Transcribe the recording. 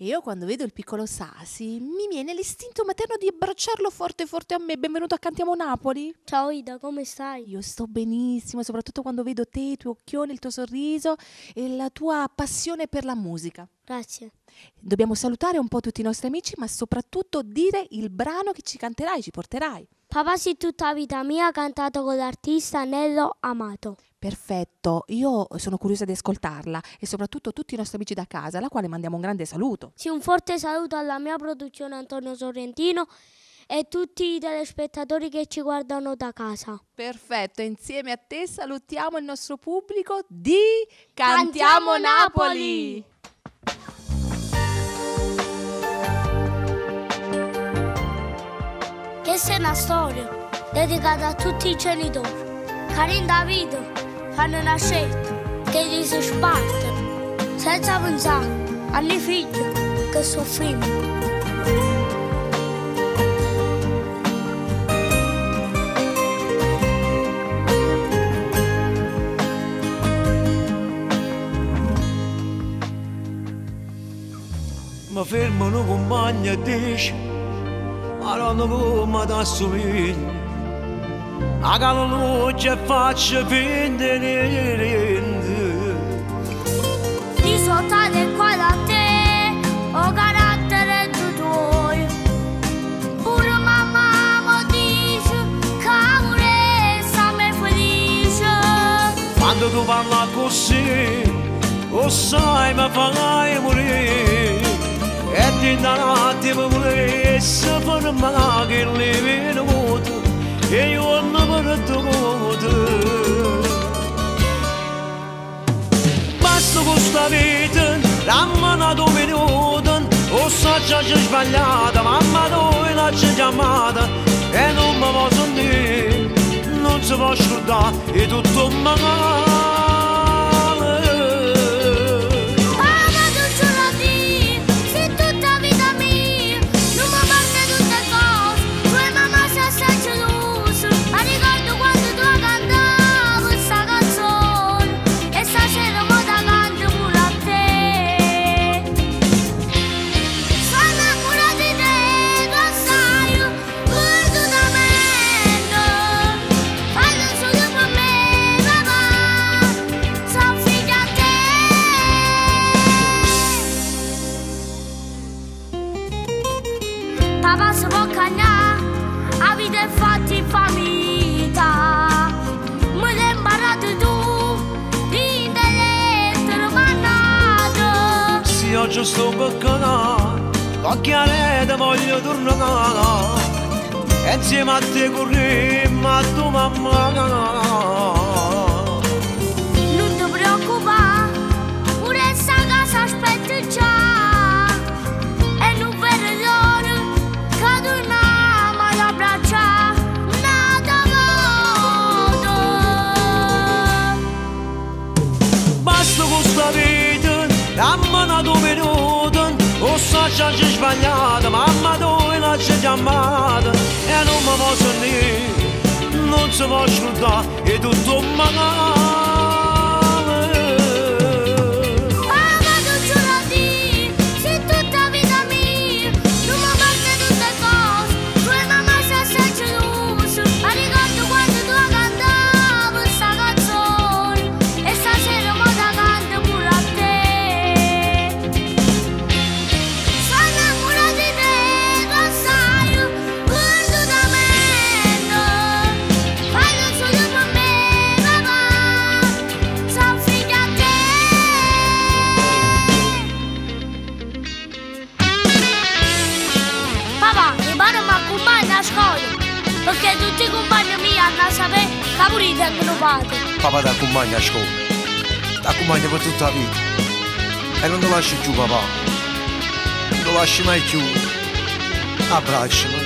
E io quando vedo il piccolo Sasi mi viene l'istinto materno di abbracciarlo forte forte a me. Benvenuto a Cantiamo Napoli. Ciao Ida, come stai? Io sto benissimo, soprattutto quando vedo te, i tuoi occhioni, il tuo sorriso e la tua passione per la musica. Grazie. Dobbiamo salutare un po' tutti i nostri amici, ma soprattutto dire il brano che ci canterai, ci porterai. Papà sì tutta vita mia ha cantato con l'artista Nello Amato. Perfetto, io sono curiosa di ascoltarla e soprattutto tutti i nostri amici da casa, alla quale mandiamo un grande saluto. Sì, un forte saluto alla mia produzione Antonio Sorrentino e tutti i telespettatori che ci guardano da casa. Perfetto, insieme a te salutiamo il nostro pubblico di Cantiamo Napoli! Questa è una storia dedicata a tutti i genitori. Carin Davide fanno una scelta che gli si spartono senza pensare ai figli che soffrono. Mi fermano compagni e dice ma non come ti assomigli. A cala luce faccio finta niente. Di soltanto qua da te ho carattere tuo. Pure mamma mi dice che vorresti me felice. Quando tu parla così, lo sai mi farai morire. E ti da un attimo volessi fermare che li viene vuoto. E io non mi ricordo. Basta questa vita, dammi una minuto. O so già c'è sbagliata, mamma noi non c'è chiamata. E non mi posso dire, non si può scordare, è tutto male. Papà si può cagnare, avete fatto in famiglia. Me l'hai imparato tu, in lettere mandato. Se oggi sto per canare, occhiarete voglio tornare. E insieme a te corremmo a tua mamma. Non ti preoccupare, pure sta casa aspetta già. Dammi una minuto, o so già c'è sbagliata, mamma tu non c'è chiamata. E non mi posso dire, non si può scordare, è tutto male. Papà tu ce lo dici, sei tutta vita mia, non mi parte tutte cose, tua mamma si è gelosa. Ma ricordo quando tu cantavi questa canzone, e stasera mo la canto pure a te. Perché tutti i compagni miei hanno a sapere che pure io tengono padre. Papà ti accompagna a scuola, ti accompagna per tutta la vita. E non ti lasci più papà, non ti lasci mai più. Abbracciami.